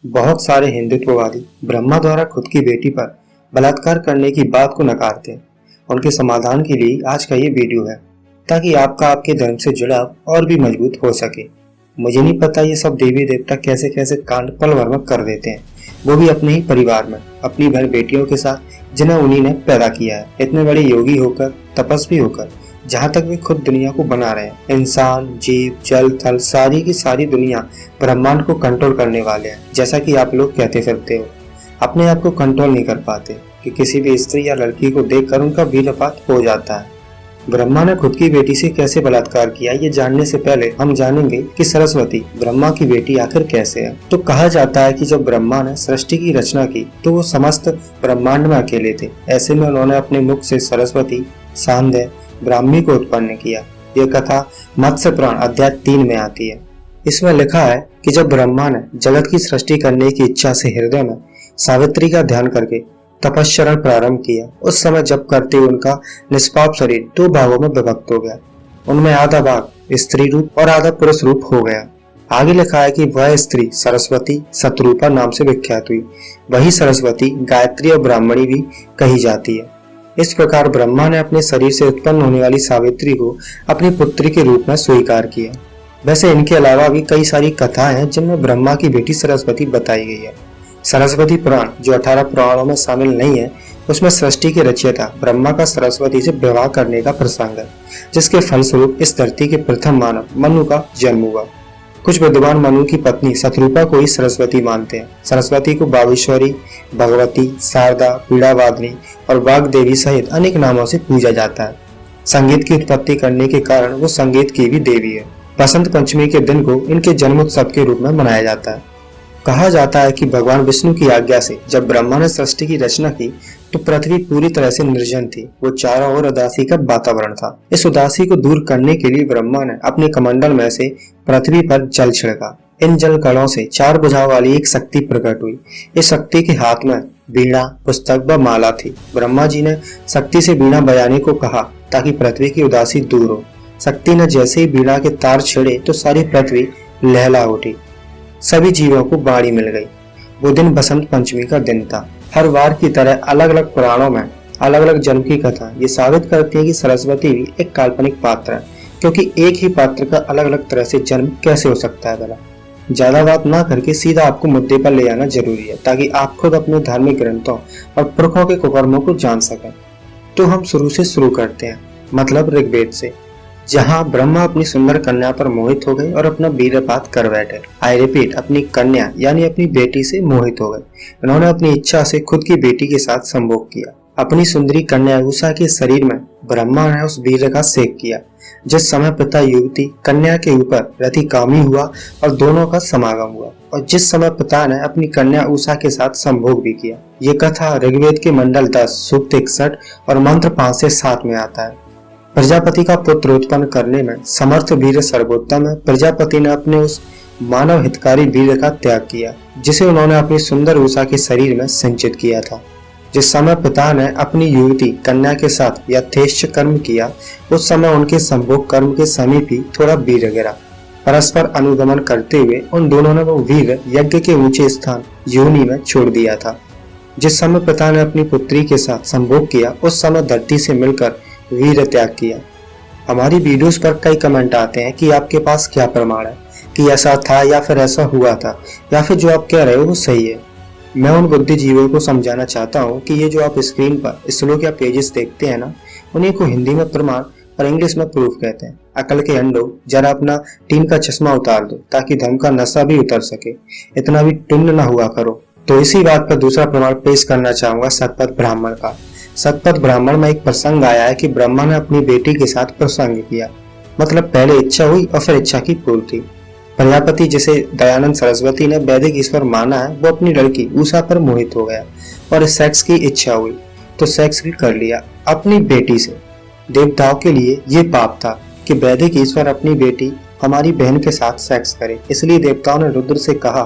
बहुत सारे हिंदुत्ववादी ब्रह्मा द्वारा खुद की बेटी पर बलात्कार करने की बात को नकारते हैं। उनके समाधान के लिए आज का ये वीडियो है, ताकि आपका आपके धर्म से जुड़ाव और भी मजबूत हो सके। मुझे नहीं पता ये सब देवी देवता कैसे कैसे कांड पल भर में कर देते हैं, वो भी अपने ही परिवार में, अपनी बहन बेटियों के साथ जिन्हें उन्हीं ने पैदा किया है। इतने बड़े योगी होकर, तपस्वी होकर, जहाँ तक वे खुद दुनिया को बना रहे हैं। इंसान, जीव, जल, थल, सारी की सारी दुनिया ब्रह्मांड को कंट्रोल करने वाले हैं। जैसा कि आप लोग कहते फिरते हो, अपने आप को कंट्रोल नहीं कर पाते कि किसी भी स्त्री या लड़की को देखकर उनका वीरपात हो जाता है। ब्रह्मा ने खुद की बेटी से कैसे बलात्कार किया, ये जानने से पहले हम जानेंगे कि सरस्वती ब्रह्मा की बेटी आखिर कैसे है। तो कहा जाता है कि जब ब्रह्मा ने सृष्टि की रचना की तो वो समस्त ब्रह्मांड में अकेले थे। ऐसे में उन्होंने अपने मुख से सरस्वती, सांध्य, ब्राह्मी को उत्पन्न किया। यह कथा मत्स्य पुराण अध्याय 3 में आती है। इसमें लिखा है कि जब ब्रह्मा ने जगत की सृष्टि करने की इच्छा से हृदय में सावित्री का ध्यान करके तपश्चरण प्रारंभ किया, उस समय जब करते उनका निष्पाप शरीर 2 भागों में विभक्त हो गया। उनमें आधा भाग स्त्री रूप और आधा पुरुष रूप हो गया। आगे लिखा है कि वह स्त्री सरस्वती शतरूपा नाम से विख्यात हुई। वही सरस्वती गायत्री और ब्राह्मणी भी कही जाती है। इस प्रकार ब्रह्मा ने अपने शरीर से उत्पन्न होने वाली सावित्री को अपनी पुत्री के रूप में स्वीकार किया। वैसे इनके अलावा भी कई सारी कथाएं हैं जिनमें ब्रह्मा की बेटी सरस्वती बताई गई है। सरस्वती पुराण, जो 18 पुराणों में शामिल नहीं है, उसमें सृष्टि के रचयिता ब्रह्मा का सरस्वती से विवाह करने का प्रसंग है, जिसके फलस्वरूप इस धरती के प्रथम मानव मनु का जन्म हुआ। कुछ विद्वान मनु की पत्नी शतरूपा को ही सरस्वती मानते हैं। सरस्वती को बागेश्वरी, भगवती, शारदा, पीड़ावादिनी और वाग देवी सहित अनेक नामों से पूजा जाता है। संगीत की उत्पत्ति करने के कारण वो संगीत की भी देवी है। बसंत पंचमी के दिन को इनके जन्मोत्सव के रूप में मनाया जाता है। कहा जाता है कि भगवान विष्णु की आज्ञा से जब ब्रह्मा ने सृष्टि की रचना की तो पृथ्वी पूरी तरह से निर्जन थी। वो चारों ओर उदासी का वातावरण था। इस उदासी को दूर करने के लिए ब्रह्मा ने अपने कमंडल में से पृथ्वी पर जल छिड़का। इन जल कणों से 4 भुजाओं वाली एक शक्ति प्रकट हुई। इस शक्ति के हाथ में वीणा, पुस्तक व माला थी। ब्रह्मा जी ने शक्ति से वीणा बजाने को कहा ताकि पृथ्वी की उदासी दूर हो। शक्ति ने जैसे ही वीणा के तार छेड़े तो सारी पृथ्वी लहला उठी। सभी जीवों को बाड़ी मिल गई। वो दिन बसंत पंचमी का दिन था। हर बार की तरह अलग अलग पुराणों में अलग अलग जन्म की कथा ये साबित करती है कि सरस्वती भी एक काल्पनिक पात्र है, क्योंकि एक ही पात्र का अलग अलग तरह से जन्म कैसे हो सकता है। भला ज्यादा बात ना करके सीधा आपको मुद्दे पर ले आना जरूरी है, ताकि आप खुद अपने धार्मिक ग्रंथों और पुरखों के कुकर्मों को जान सकें। तो हम शुरू से शुरू करते हैं, मतलब ऋग्वेद से, जहाँ ब्रह्मा अपनी सुंदर कन्या पर मोहित हो गए और अपना वीरपात कर बैठे। आई रिपीट, अपनी कन्या यानी अपनी बेटी से मोहित हो गए। उन्होंने अपनी इच्छा से खुद की बेटी के साथ संभोग किया। अपनी सुंदरी कन्या उषा के शरीर में ब्रह्मा ने उस वीर का सेक किया। जिस समय पिता युवती कन्या के ऊपर रतिकामी हुआ और दोनों का समागम हुआ, और जिस समय पिता ने अपनी कन्या उषा के साथ संभोग भी किया। ये कथा ऋग्वेद के मंडल 10 सूक्त 61 और मंत्र 5 से 7 में आता है। प्रजापति का पुत्र उत्पन्न करने में समर्थ वीर सर्वोत्तम है। प्रजापति ने अपने उस मानव हितकारी वीर का त्याग किया, जिसे उन्होंने अपनी सुंदर उषा के शरीर में संचित किया था। जिस समय पिता ने अपनी युवती कन्या के साथ यथेष्ट कर्म किया, उस समय उनके संभोग कर्म के समीप ही थोड़ा वीर गिरा। परस्पर अनुगमन करते हुए उन दोनों ने वो वीर यज्ञ के ऊंचे स्थान योनि में छोड़ दिया था। जिस समय पिता ने अपनी पुत्री के साथ संभोग किया, उस समय धरती से मिलकर वीर त्याग किया। हमारी वीडियोस पर कई कमेंट आते हैं कि आपके पास क्या प्रमाण है कि ऐसा था या फिर ऐसा हुआ था, या फिर जो आप कह रहे हो वो सही है। मैं उन बुद्धिजीवियों को समझाना चाहता हूँ कि ये जो आप स्क्रीन पर श्लोक या पेजेस देखते हैं ना, उन्हीं को हिंदी में प्रमाण और इंग्लिश में प्रूफ कहते हैं। अकल के अंडो, जरा अपना टीन का चश्मा उतार दो ताकि धर्म का नशा भी उतर सके। इतना भी टुन्न ना हुआ करो। तो इसी बात पर दूसरा प्रमाण पेश करना चाहूंगा शतपथ ब्राह्मण का। शतपथ ब्राह्मण में एक प्रसंग आया है कि ब्रह्मा ने अपनी बेटी के साथ प्रसंग किया। मतलब पहले इच्छा हुई और फिर इच्छा की पूर्ति। प्रजापति, जिसे दयानंद सरस्वती ने वैदिक ईश्वर माना है, वो अपनी लड़की उषा पर मोहित हो गया और सेक्स की इच्छा हुई तो सेक्स भी कर लिया अपनी बेटी से। देवताओं के लिए ये पाप था कि वैदिक ईश्वर अपनी बेटी हमारी बहन के साथ सेक्स करे। इसलिए देवताओं ने रुद्र से कहा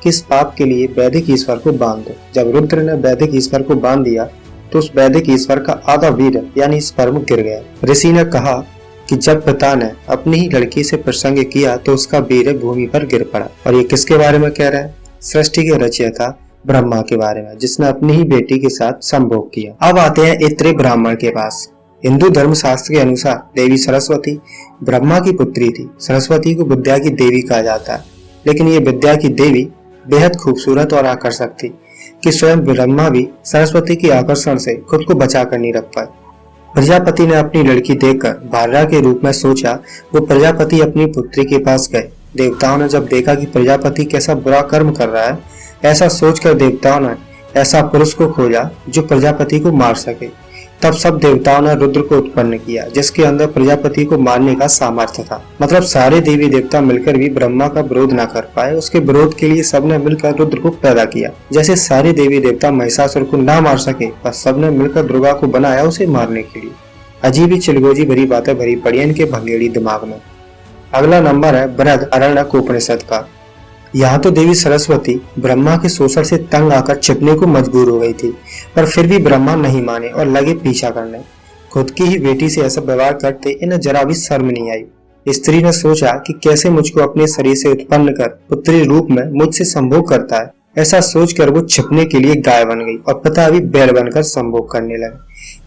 कि इस पाप के लिए वैदिक ईश्वर को बांध दो। जब रुद्र ने वैदिक ईश्वर को बांध दिया तो उस वैदिक ईश्वर का आधा वीर यानी स्पर्म गिर गया। ऋषि ने कहा कि जब पिता ने अपनी ही लड़की से प्रसंग किया तो उसका वीर भूमि पर गिर पड़ा। और ये किसके बारे में कह रहा है? सृष्टि के रचयिता ब्रह्मा के बारे में, जिसने अपनी ही बेटी के साथ संभोग किया। अब आते हैं इत्री ब्राह्मण के पास। हिंदू धर्म शास्त्र के अनुसार देवी सरस्वती ब्रह्मा की पुत्री थी। सरस्वती को विद्या की देवी कहा जाता है, लेकिन ये विद्या की देवी बेहद खूबसूरत और आकर्षक थी कि स्वयं ब्रह्मा भी सरस्वती के आकर्षण से खुद को बचा कर नहीं रख पाए। प्रजापति ने अपनी लड़की देखकर भार्या के रूप में सोचा। वो प्रजापति अपनी पुत्री के पास गए। देवताओं ने जब देखा कि प्रजापति कैसा बुरा कर्म कर रहा है, ऐसा सोचकर देवताओं ने ऐसा पुरुष को खोजा जो प्रजापति को मार सके। तब सब देवताओं ने रुद्र को उत्पन्न किया, जिसके अंदर प्रजापति को मारने का सामर्थ्य था। मतलब सारे देवी देवता मिलकर भी ब्रह्मा का विरोध न कर पाए। उसके विरोध के लिए सबने मिलकर रुद्र को पैदा किया। जैसे सारे देवी देवता महिषासुर को ना मार सके, बस सबने मिलकर दुर्गा को बनाया उसे मारने के लिए। अजीब ही चिलगोजी भरी बातें भरी पड़ी इनके भंगेड़ी दिमाग में। अगला नंबर है बृहदारण्यक उपनिषद का। यहाँ तो देवी सरस्वती ब्रह्मा के शोषण से तंग आकर छिपने को मजबूर हो गई थी, पर फिर भी ब्रह्मा नहीं माने और लगे पीछा करने। खुद की ही बेटी से ऐसा व्यवहार करते इन्हें जरा भी शर्म नहीं आई। स्त्री ने सोचा कि कैसे मुझको अपने शरीर से उत्पन्न कर पुत्री रूप में मुझसे संभोग करता है। ऐसा सोचकर वो छिपने के लिए गाय बन गई और पिता भी बैल बनकर संभोग करने लगे,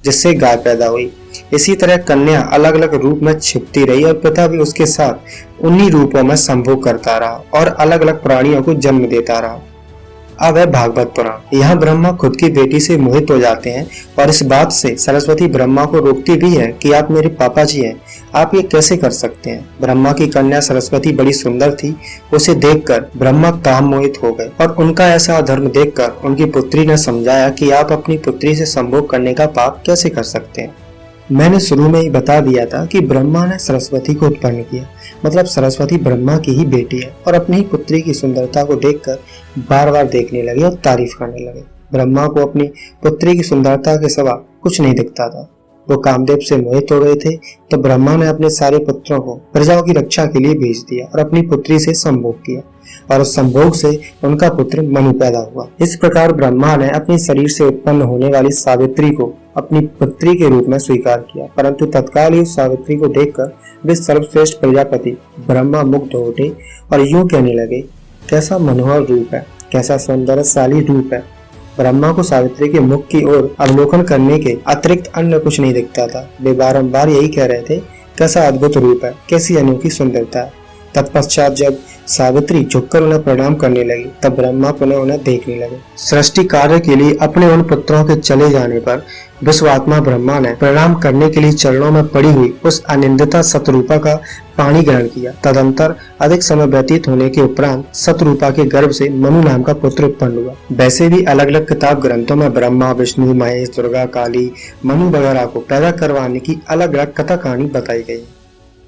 जिससे गाय पैदा हुई। इसी तरह कन्या अलग अलग रूप में छिपती रही और पिता भी उसके साथ उन्हीं रूपों में संभोग करता रहा और अलग अलग प्राणियों को जन्म देता रहा। अब है भागवत पुराण। यहाँ ब्रह्मा खुद की बेटी से मोहित हो जाते हैं और इस बात से सरस्वती ब्रह्मा को रोकती भी है कि आप मेरे पापा जी हैं, आप ये कैसे कर सकते हैं। ब्रह्मा की कन्या सरस्वती बड़ी सुंदर थी। उसे देखकर ब्रह्मा काम मोहित हो गए और उनका ऐसा अधर्म देखकर उनकी पुत्री ने समझाया कि आप अपनी पुत्री से संभोग करने का पाप कैसे कर सकते हैं। मैंने शुरू में ही बता दिया था कि ब्रह्मा ने सरस्वती को उत्पन्न किया, मतलब सरस्वती ब्रह्मा की ही बेटी है और अपनी ही पुत्री की सुंदरता को देखकर बार बार देखने लगे और तारीफ करने लगे। ब्रह्मा को अपनी पुत्री की सुंदरता के सिवा कुछ नहीं दिखता था। वो कामदेव से मोहित हो गए थे, तो ब्रह्मा ने अपने सारे पुत्रों को प्रजाओं की रक्षा के लिए भेज दिया और अपनी पुत्री से संभोग किया और उस संभोग से उनका पुत्र मनु पैदा हुआ। इस प्रकार ब्रह्मा ने अपने शरीर से उत्पन्न होने वाली सावित्री को अपनी पुत्री के रूप में स्वीकार किया, परंतु तत्काल ही उस सावित्री को देखकर वे सर्वश्रेष्ठ प्रजापति ब्रह्मा मुग्ध हो उठे और यूं कहने लगे, कैसा मनोहर रूप है, कैसा सौंदर्यशाली रूप है। ब्रह्मा को सावित्री के मुख की ओर अवलोकन करने के अतिरिक्त अन्य कुछ नहीं दिखता था। वे बारंबार यही कह रहे थे, कैसा अद्भुत रूप है, कैसी अनोखी सुंदरता है। तत्पश्चात जब सावित्री झुककर उन्हें प्रणाम करने लगी, तब ब्रह्मा पुनः उन्हें देखने लगे। सृष्टि कार्य के लिए अपने उन पुत्रों के चले जाने पर विश्वात्मा ब्रह्मा ने प्रणाम करने के लिए चरणों में पड़ी हुई उस अनिंदिता सतरूपा का पानी ग्रहण किया। तदंतर अधिक समय व्यतीत होने के उपरांत सतरूपा के गर्भ से मनु नाम का पुत्र उत्पन्न हुआ। वैसे भी अलग अलग किताब ग्रंथों में ब्रह्मा, विष्णु, महेश, दुर्गा, काली, मनु वगैरह को पैदा करवाने की अलग अलग कथा कहानी बताई गई।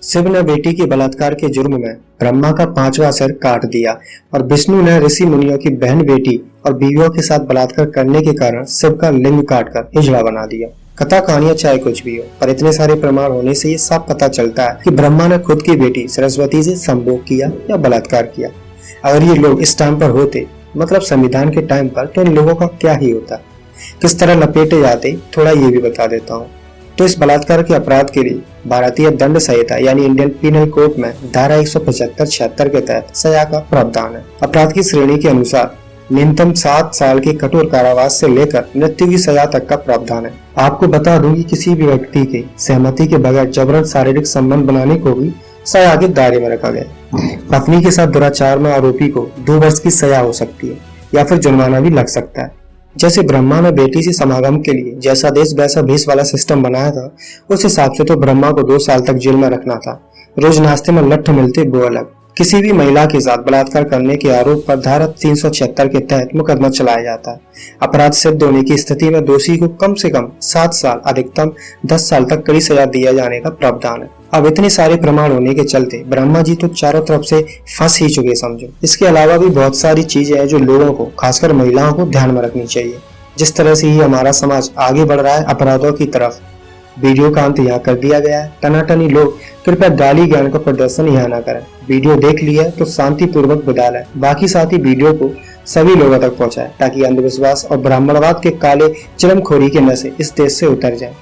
शिव ने बेटी के बलात्कार के जुर्म में ब्रह्मा का 5वां सिर काट दिया और विष्णु ने ऋषि मुनियों की बहन बेटी और बीवियों के साथ बलात्कार करने के कारण शिव का लिंग काटकर हिजड़ा बना दिया। कथा कहानियां चाहे कुछ भी हो, पर इतने सारे प्रमाण होने से ये साफ पता चलता है कि ब्रह्मा ने खुद की बेटी सरस्वती से संभोग किया या बलात्कार किया। अगर ये लोग इस टाइम पर होते, मतलब संविधान के टाइम पर, तो इन लोगों का क्या ही होता, किस तरह लपेटे जाते, थोड़ा ये भी बता देता हूँ। तो इस बलात्कार के अपराध के लिए भारतीय दंड संहिता यानी इंडियन पीनल कोड में धारा 175-76 के तहत सजा का प्रावधान है। अपराध की श्रेणी के अनुसार न्यूनतम 7 साल के कठोर कारावास से लेकर मृत्यु की सजा तक का प्रावधान है। आपको बता दूं कि किसी भी व्यक्ति के सहमति के बगैर जबरन शारीरिक संबंध बनाने को भी सजा के दायरे में रखा गया। पत्नी के साथ दुराचार में आरोपी को 2 वर्ष की सजा हो सकती है या फिर जुर्माना भी लग सकता है। जैसे ब्रह्मा ने बेटी से समागम के लिए जैसा देश वैसा भेष वाला सिस्टम बनाया था, उस हिसाब से तो ब्रह्मा को 2 साल तक जेल में रखना था। रोज नाश्ते में लट्ठ मिलते वो अलग। किसी भी महिला के साथ बलात्कार करने के आरोप पर धारा 376 के तहत मुकदमा चलाया जाता है। अपराध सिद्ध होने की स्थिति में दोषी को कम से कम 7 साल, अधिकतम 10 साल तक कड़ी सजा दिया जाने का प्रावधान है। अब इतने सारे प्रमाण होने के चलते ब्रह्मा जी तो चारों तरफ से फंस ही चुके समझो। इसके अलावा भी बहुत सारी चीजें हैं जो लोगों को, खासकर महिलाओं को ध्यान में रखनी चाहिए। जिस तरह से ही हमारा समाज आगे बढ़ रहा है अपराधों की तरफ। वीडियो का अंत यहाँ कर दिया गया है। टनाटनी लोग कृपया गाली ज्ञान का प्रदर्शन यहाँ न करें। वीडियो देख लिया तो शांति पूर्वक विदा लें। बाकी साथ ही वीडियो को सभी लोगों तक पहुँचाएं ताकि अंधविश्वास और ब्राह्मणवाद के काले चिलमखोरी के नशे इस देश से उतर जाएं।